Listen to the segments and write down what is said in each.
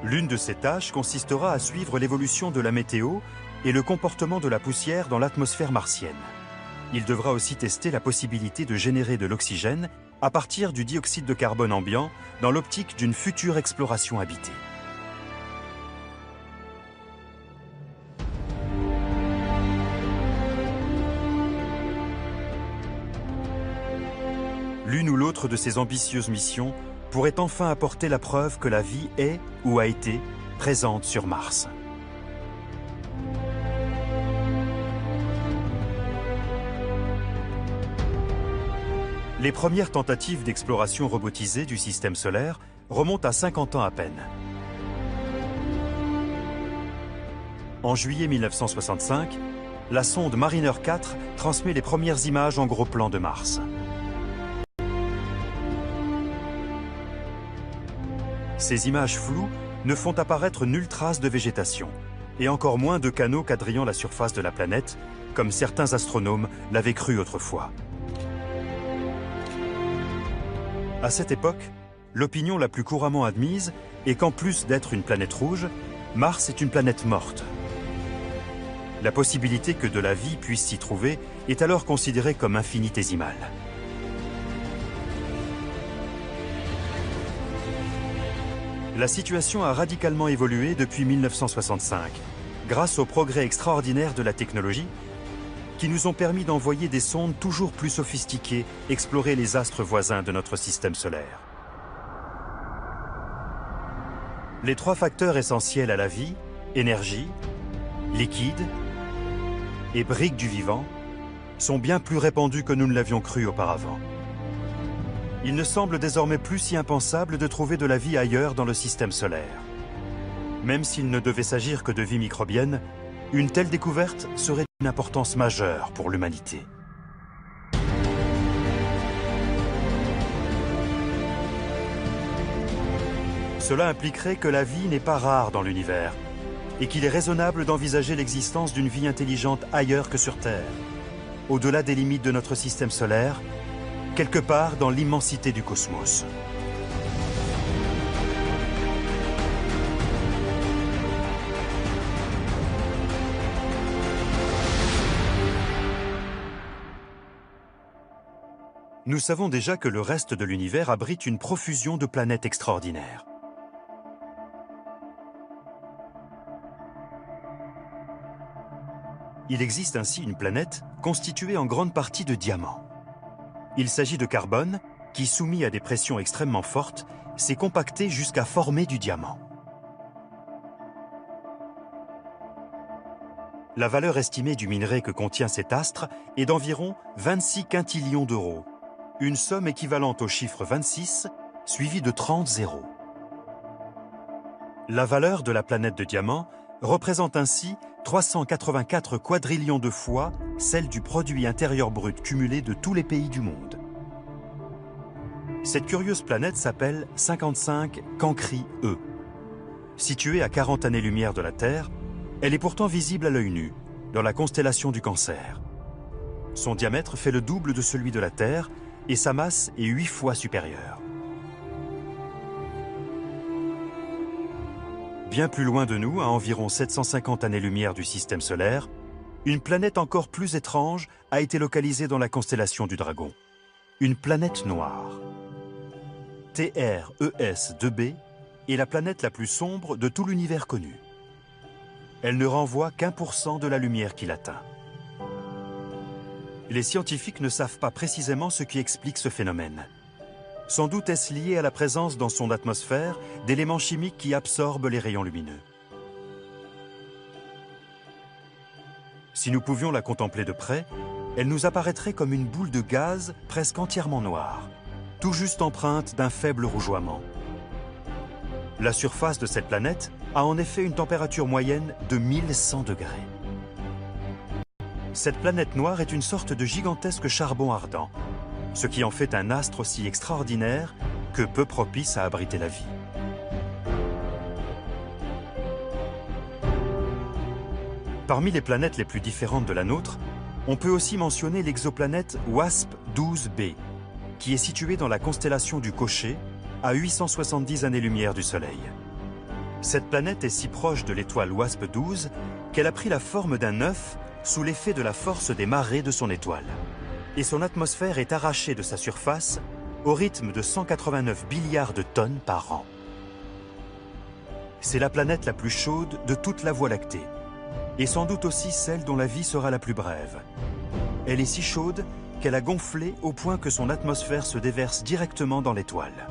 L'une de ces tâches consistera à suivre l'évolution de la météo et le comportement de la poussière dans l'atmosphère martienne. Il devra aussi tester la possibilité de générer de l'oxygène à partir du dioxyde de carbone ambiant dans l'optique d'une future exploration habitée. L'une ou l'autre de ces ambitieuses missions pourrait enfin apporter la preuve que la vie est ou a été présente sur Mars. Les premières tentatives d'exploration robotisée du système solaire remontent à 50 ans à peine. En juillet 1965, la sonde Mariner 4 transmet les premières images en gros plan de Mars. Ces images floues ne font apparaître nulle trace de végétation, et encore moins de canaux quadrillant la surface de la planète, comme certains astronomes l'avaient cru autrefois. À cette époque, l'opinion la plus couramment admise est qu'en plus d'être une planète rouge, Mars est une planète morte. La possibilité que de la vie puisse s'y trouver est alors considérée comme infinitésimale. La situation a radicalement évolué depuis 1965, grâce aux progrès extraordinaires de la technologie, qui nous ont permis d'envoyer des sondes toujours plus sophistiquées explorer les astres voisins de notre système solaire. Les trois facteurs essentiels à la vie, énergie, liquide et briques du vivant, sont bien plus répandus que nous ne l'avions cru auparavant. Il ne semble désormais plus si impensable de trouver de la vie ailleurs dans le système solaire. Même s'il ne devait s'agir que de vie microbienne, une telle découverte serait d'une importance majeure pour l'humanité. Cela impliquerait que la vie n'est pas rare dans l'univers et qu'il est raisonnable d'envisager l'existence d'une vie intelligente ailleurs que sur Terre, au-delà des limites de notre système solaire, quelque part dans l'immensité du cosmos. Nous savons déjà que le reste de l'univers abrite une profusion de planètes extraordinaires. Il existe ainsi une planète constituée en grande partie de diamants. Il s'agit de carbone qui, soumis à des pressions extrêmement fortes, s'est compacté jusqu'à former du diamant. La valeur estimée du minerai que contient cet astre est d'environ 26 quintillions d'euros, une somme équivalente au chiffre 26, suivi de 30 zéros. La valeur de la planète de diamant représente ainsi 384 quadrillions de fois celle du produit intérieur brut cumulé de tous les pays du monde. Cette curieuse planète s'appelle 55 Cancri E. Située à 40 années-lumière de la Terre, elle est pourtant visible à l'œil nu, dans la constellation du Cancer. Son diamètre fait le double de celui de la Terre et sa masse est 8 fois supérieure. Bien plus loin de nous, à environ 750 années-lumière du système solaire, une planète encore plus étrange a été localisée dans la constellation du Dragon. Une planète noire. TRES 2b est la planète la plus sombre de tout l'univers connu. Elle ne renvoie qu'1% de la lumière qui l'atteint. Les scientifiques ne savent pas précisément ce qui explique ce phénomène. Sans doute est-ce lié à la présence dans son atmosphère d'éléments chimiques qui absorbent les rayons lumineux. Si nous pouvions la contempler de près, elle nous apparaîtrait comme une boule de gaz presque entièrement noire, tout juste empreinte d'un faible rougeoiement. La surface de cette planète a en effet une température moyenne de 1100 degrés. Cette planète noire est une sorte de gigantesque charbon ardent, ce qui en fait un astre aussi extraordinaire que peu propice à abriter la vie. Parmi les planètes les plus différentes de la nôtre, on peut aussi mentionner l'exoplanète WASP-12b, qui est située dans la constellation du Cocher, à 870 années-lumière du Soleil. Cette planète est si proche de l'étoile WASP-12 qu'elle a pris la forme d'un œuf sous l'effet de la force des marées de son étoile. Et son atmosphère est arrachée de sa surface au rythme de 189 milliards de tonnes par an. C'est la planète la plus chaude de toute la Voie lactée, et sans doute aussi celle dont la vie sera la plus brève. Elle est si chaude qu'elle a gonflé au point que son atmosphère se déverse directement dans l'étoile.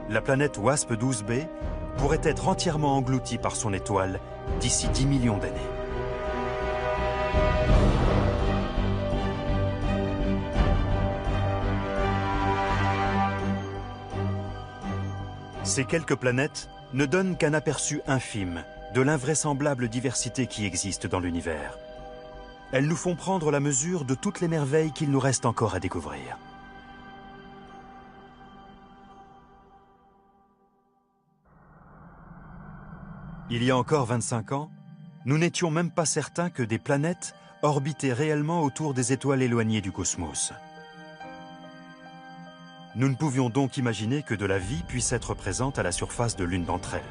La planète WASP-12b pourrait être entièrement engloutie par son étoile d'ici 10 millions d'années. Ces quelques planètes ne donnent qu'un aperçu infime de l'invraisemblable diversité qui existe dans l'univers. Elles nous font prendre la mesure de toutes les merveilles qu'il nous reste encore à découvrir. Il y a encore 25 ans, nous n'étions même pas certains que des planètes orbitaient réellement autour des étoiles éloignées du cosmos. Nous ne pouvions donc imaginer que de la vie puisse être présente à la surface de l'une d'entre elles.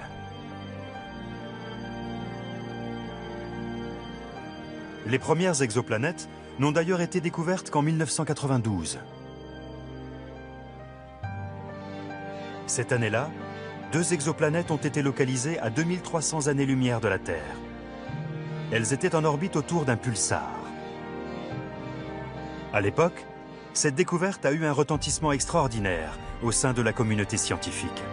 Les premières exoplanètes n'ont d'ailleurs été découvertes qu'en 1992. Cette année-là, 2 exoplanètes ont été localisées à 2300 années-lumière de la Terre. Elles étaient en orbite autour d'un pulsar. À l'époque, cette découverte a eu un retentissement extraordinaire au sein de la communauté scientifique.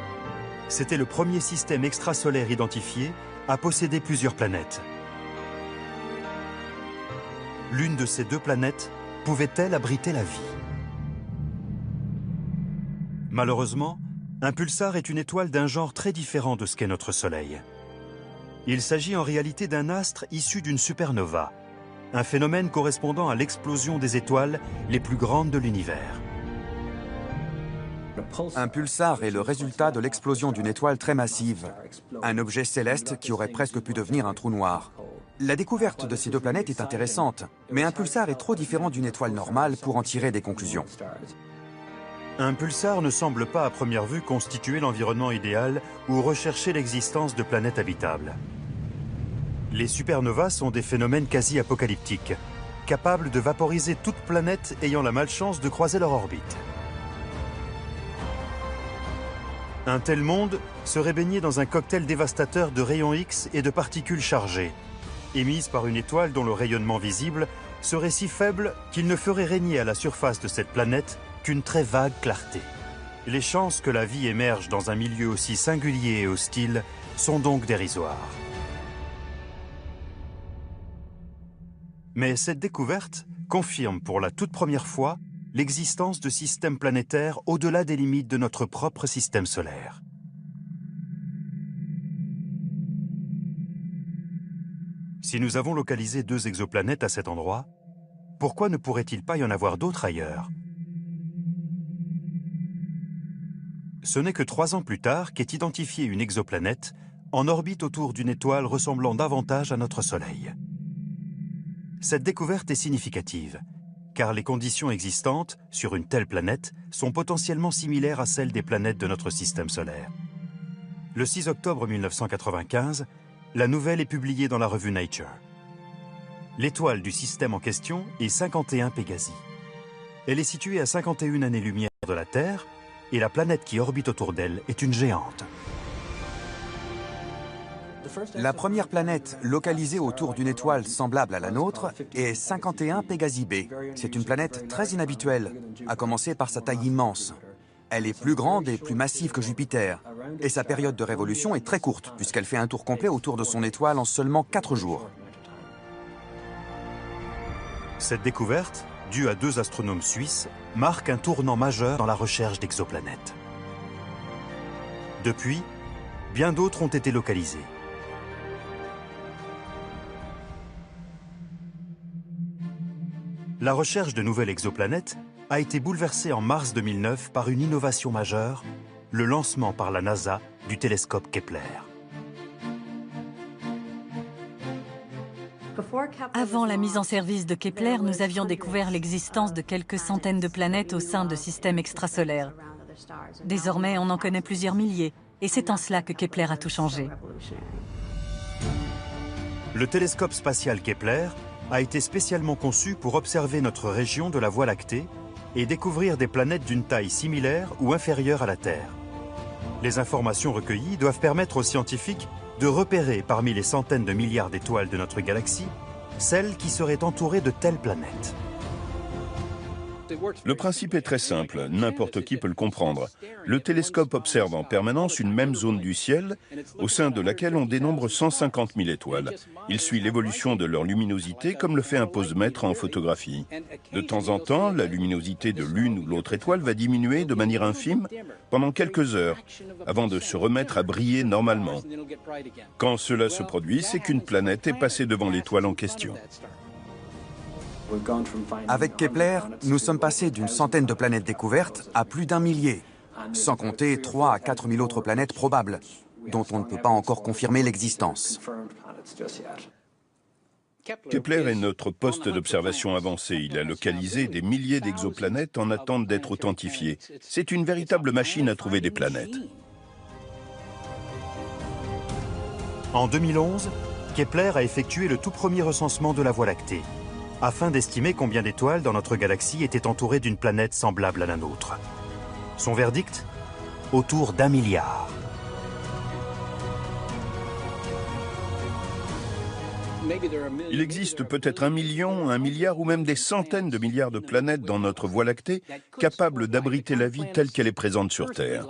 C'était le premier système extrasolaire identifié à posséder plusieurs planètes. L'une de ces 2 planètes pouvait-elle abriter la vie? Malheureusement, un pulsar est une étoile d'un genre très différent de ce qu'est notre Soleil. Il s'agit en réalité d'un astre issu d'une supernova, un phénomène correspondant à l'explosion des étoiles les plus grandes de l'univers. Un pulsar est le résultat de l'explosion d'une étoile très massive, un objet céleste qui aurait presque pu devenir un trou noir. La découverte de ces 2 planètes est intéressante, mais un pulsar est trop différent d'une étoile normale pour en tirer des conclusions. Un pulsar ne semble pas à première vue constituer l'environnement idéal ou rechercher l'existence de planètes habitables. Les supernovas sont des phénomènes quasi apocalyptiques, capables de vaporiser toute planète ayant la malchance de croiser leur orbite. Un tel monde serait baigné dans un cocktail dévastateur de rayons X et de particules chargées, émises par une étoile dont le rayonnement visible serait si faible qu'il ne ferait régner à la surface de cette planète qu'une très vague clarté. Les chances que la vie émerge dans un milieu aussi singulier et hostile sont donc dérisoires. Mais cette découverte confirme pour la toute première fois l'existence de systèmes planétaires au-delà des limites de notre propre système solaire. Si nous avons localisé 2 exoplanètes à cet endroit, pourquoi ne pourrait-il pas y en avoir d'autres ailleurs? Ce n'est que 3 ans plus tard qu'est identifiée une exoplanète en orbite autour d'une étoile ressemblant davantage à notre Soleil. Cette découverte est significative, car les conditions existantes sur une telle planète sont potentiellement similaires à celles des planètes de notre système solaire. Le 6 octobre 1995, la nouvelle est publiée dans la revue Nature. L'étoile du système en question est 51 Pégasi. Elle est située à 51 années-lumière de la Terre, et la planète qui orbite autour d'elle est une géante. La première planète localisée autour d'une étoile semblable à la nôtre est 51 Pégasi b. C'est une planète très inhabituelle, à commencer par sa taille immense. Elle est plus grande et plus massive que Jupiter, et sa période de révolution est très courte, puisqu'elle fait un tour complet autour de son étoile en seulement 4 jours. Cette découverte, due à 2 astronomes suisses, marque un tournant majeur dans la recherche d'exoplanètes. Depuis, bien d'autres ont été localisées. La recherche de nouvelles exoplanètes a été bouleversée en mars 2009 par une innovation majeure, le lancement par la NASA du télescope Kepler. Avant la mise en service de Kepler, nous avions découvert l'existence de quelques centaines de planètes au sein de systèmes extrasolaires. Désormais, on en connaît plusieurs milliers, Et c'est en cela que Kepler a tout changé. Le télescope spatial Kepler a été spécialement conçu pour observer notre région de la Voie lactée et découvrir des planètes d'une taille similaire ou inférieure à la Terre. Les informations recueillies doivent permettre aux scientifiques de repérer parmi les centaines de milliards d'étoiles de notre galaxie celles qui seraient entourées de telles planètes. Le principe est très simple, n'importe qui peut le comprendre. Le télescope observe en permanence une même zone du ciel, au sein de laquelle on dénombre 150 000 étoiles. Il suit l'évolution de leur luminosité comme le fait un posemètre en photographie. De temps en temps, la luminosité de l'une ou l'autre étoile va diminuer de manière infime pendant quelques heures, avant de se remettre à briller normalement. Quand cela se produit, c'est qu'une planète est passée devant l'étoile en question. Avec Kepler, nous sommes passés d'une centaine de planètes découvertes à plus d'1 millier, sans compter 3 à 4 000 autres planètes probables, dont on ne peut pas encore confirmer l'existence. Kepler est notre poste d'observation avancé. Il a localisé des milliers d'exoplanètes en attente d'être authentifiées. C'est une véritable machine à trouver des planètes. En 2011, Kepler a effectué le tout premier recensement de la Voie lactée, afin d'estimer combien d'étoiles dans notre galaxie étaient entourées d'une planète semblable à la nôtre. Son verdict ? Autour d'1 milliard. Il existe peut-être 1 million, 1 milliard ou même des centaines de milliards de planètes dans notre Voie lactée capables d'abriter la vie telle qu'elle est présente sur Terre.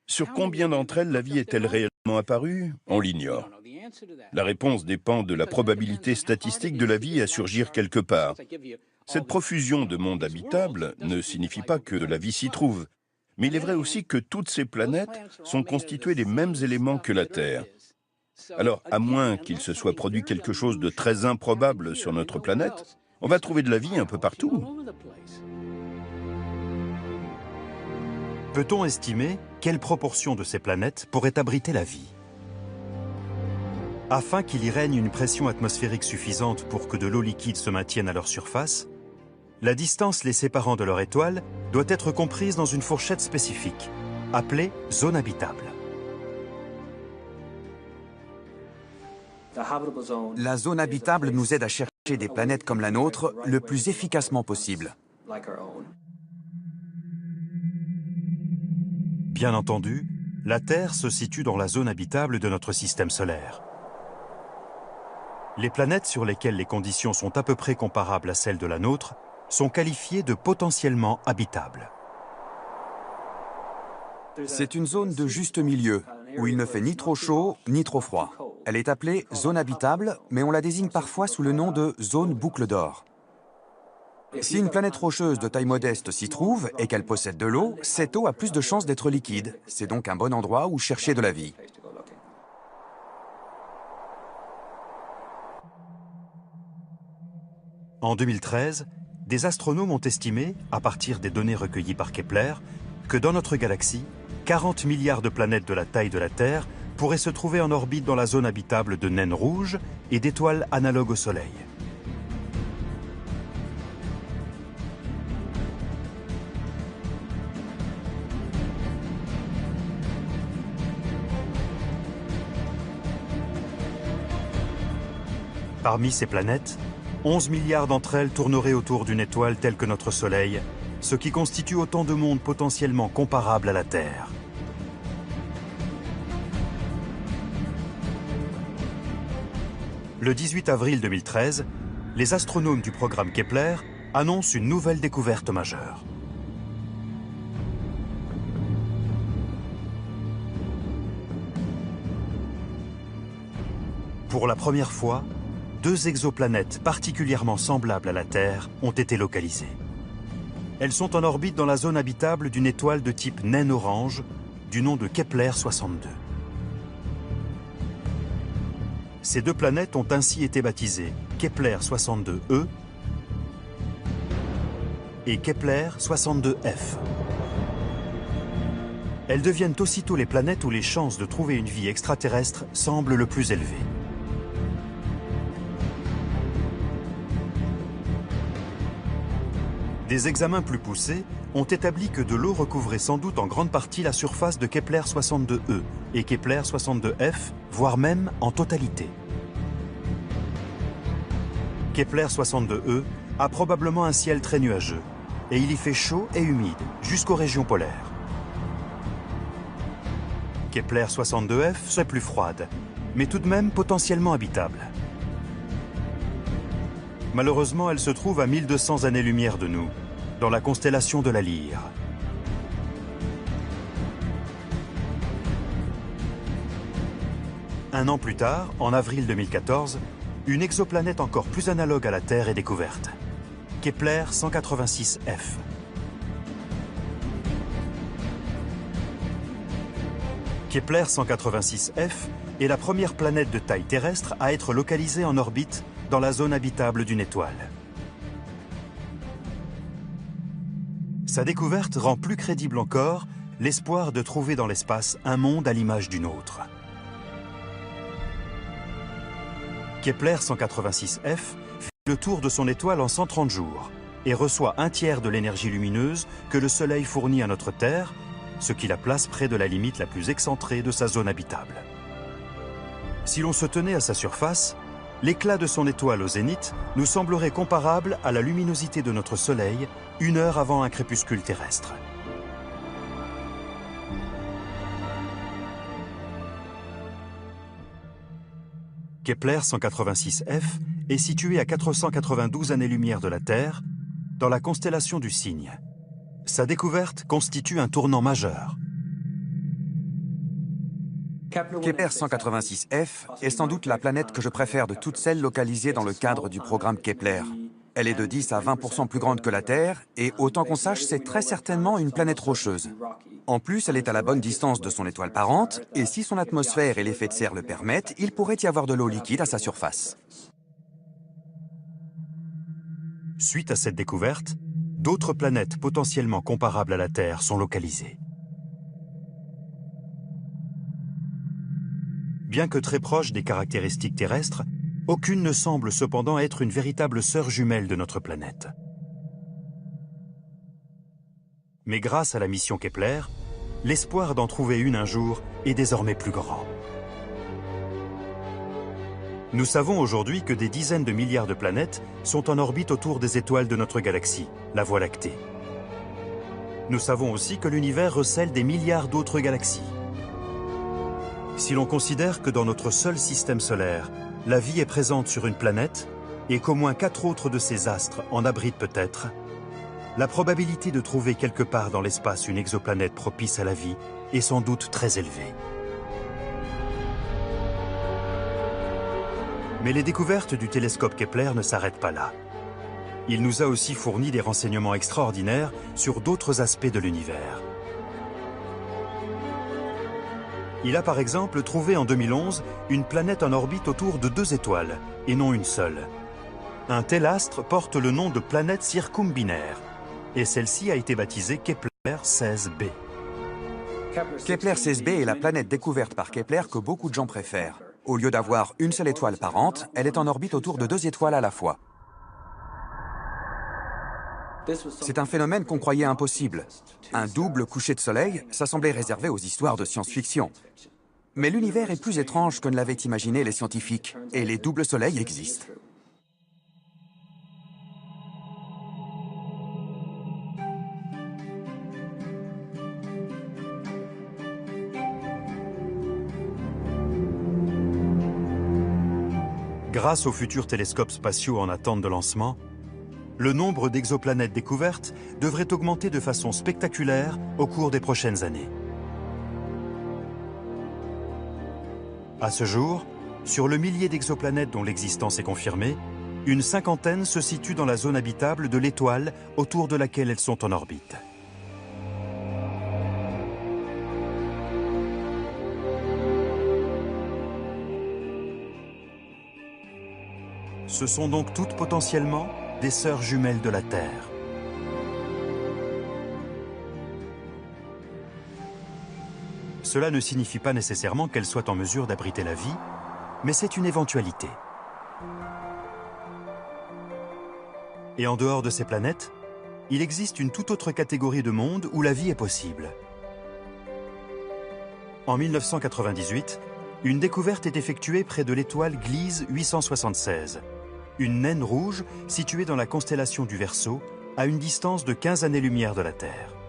Sur combien d'entre elles la vie est-elle réellement apparue? On l'ignore. La réponse dépend de la probabilité statistique de la vie à surgir quelque part. Cette profusion de mondes habitables ne signifie pas que la vie s'y trouve, mais il est vrai aussi que toutes ces planètes sont constituées des mêmes éléments que la Terre. Alors, à moins qu'il se soit produit quelque chose de très improbable sur notre planète, on va trouver de la vie un peu partout. Peut-on estimer quelle proportion de ces planètes pourrait abriter la vie? Afin qu'il y règne une pression atmosphérique suffisante pour que de l'eau liquide se maintienne à leur surface, la distance les séparant de leur étoile doit être comprise dans une fourchette spécifique, appelée zone habitable. La zone habitable nous aide à chercher des planètes comme la nôtre le plus efficacement possible. Bien entendu, la Terre se situe dans la zone habitable de notre système solaire. Les planètes sur lesquelles les conditions sont à peu près comparables à celles de la nôtre sont qualifiées de potentiellement habitables. C'est une zone de juste milieu, où il ne fait ni trop chaud ni trop froid. Elle est appelée zone habitable, mais on la désigne parfois sous le nom de zone boucle d'or. Si une planète rocheuse de taille modeste s'y trouve et qu'elle possède de l'eau, cette eau a plus de chances d'être liquide. C'est donc un bon endroit où chercher de la vie. En 2013, des astronomes ont estimé, à partir des données recueillies par Kepler, que dans notre galaxie, 40 milliards de planètes de la taille de la Terre pourraient se trouver en orbite dans la zone habitable de naines rouges et d'étoiles analogues au Soleil. Parmi ces planètes, 11 milliards d'entre elles tourneraient autour d'une étoile telle que notre Soleil, ce qui constitue autant de mondes potentiellement comparables à la Terre. Le 18 avril 2013, les astronomes du programme Kepler annoncent une nouvelle découverte majeure. Pour la première fois, 2 exoplanètes particulièrement semblables à la Terre ont été localisées. Elles sont en orbite dans la zone habitable d'une étoile de type naine orange, du nom de Kepler 62. Ces 2 planètes ont ainsi été baptisées Kepler 62e et Kepler 62f. Elles deviennent aussitôt les planètes où les chances de trouver une vie extraterrestre semblent le plus élevées. Des examens plus poussés ont établi que de l'eau recouvrait sans doute en grande partie la surface de Kepler 62e et Kepler 62f, voire même en totalité. Kepler 62e a probablement un ciel très nuageux, et il y fait chaud et humide jusqu'aux régions polaires. Kepler 62f serait plus froide, mais tout de même potentiellement habitable. Malheureusement, elle se trouve à 1200 années-lumière de nous, dans la constellation de la Lyre. Un an plus tard, en avril 2014, une exoplanète encore plus analogue à la Terre est découverte. Kepler 186f. Kepler 186f est la première planète de taille terrestre à être localisée en orbite dans la zone habitable d'une étoile. Sa découverte rend plus crédible encore l'espoir de trouver dans l'espace un monde à l'image du nôtre. Kepler 186f fait le tour de son étoile en 130 jours et reçoit un tiers de l'énergie lumineuse que le Soleil fournit à notre Terre, ce qui la place près de la limite la plus excentrée de sa zone habitable. Si l'on se tenait à sa surface, l'éclat de son étoile au zénith nous semblerait comparable à la luminosité de notre Soleil 1 heure avant un crépuscule terrestre. Kepler 186f est situé à 492 années-lumière de la Terre, dans la constellation du Cygne. Sa découverte constitue un tournant majeur. Kepler 186f est sans doute la planète que je préfère de toutes celles localisées dans le cadre du programme Kepler. Elle est de 10 à 20% plus grande que la Terre et, autant qu'on sache, c'est très certainement une planète rocheuse. En plus, elle est à la bonne distance de son étoile parente et si son atmosphère et l'effet de serre le permettent, il pourrait y avoir de l'eau liquide à sa surface. Suite à cette découverte, d'autres planètes potentiellement comparables à la Terre sont localisées. Bien que très proches des caractéristiques terrestres, aucune ne semble cependant être une véritable sœur jumelle de notre planète. Mais grâce à la mission Kepler, l'espoir d'en trouver une un jour est désormais plus grand. Nous savons aujourd'hui que des dizaines de milliards de planètes sont en orbite autour des étoiles de notre galaxie, la Voie lactée. Nous savons aussi que l'univers recèle des milliards d'autres galaxies. Si l'on considère que dans notre seul système solaire, la vie est présente sur une planète et qu'au moins 4 autres de ces astres en abritent peut-être, la probabilité de trouver quelque part dans l'espace une exoplanète propice à la vie est sans doute très élevée. Mais les découvertes du télescope Kepler ne s'arrêtent pas là. Il nous a aussi fourni des renseignements extraordinaires sur d'autres aspects de l'univers. Il a par exemple trouvé en 2011 une planète en orbite autour de 2 étoiles, et non une seule. Un tel astre porte le nom de planète circumbinaire, et celle-ci a été baptisée Kepler 16b. Kepler 16b est la planète découverte par Kepler que beaucoup de gens préfèrent. Au lieu d'avoir une seule étoile parente, elle est en orbite autour de 2 étoiles à la fois. C'est un phénomène qu'on croyait impossible. Un double coucher de soleil, ça semblait réservé aux histoires de science-fiction. Mais l'univers est plus étrange que ne l'avaient imaginé les scientifiques, et les doubles soleils existent. Grâce aux futurs télescopes spatiaux en attente de lancement, le nombre d'exoplanètes découvertes devrait augmenter de façon spectaculaire au cours des prochaines années. À ce jour, sur le millier d'exoplanètes dont l'existence est confirmée, une cinquantaine se situe dans la zone habitable de l'étoile autour de laquelle elles sont en orbite. Ce sont donc toutes potentiellement des sœurs jumelles de la Terre. Cela ne signifie pas nécessairement qu'elles soient en mesure d'abriter la vie, mais c'est une éventualité. Et en dehors de ces planètes, il existe une toute autre catégorie de monde où la vie est possible. En 1998, une découverte est effectuée près de l'étoile Gliese 876, une naine rouge située dans la constellation du Verseau, à une distance de 15 années-lumière de la Terre.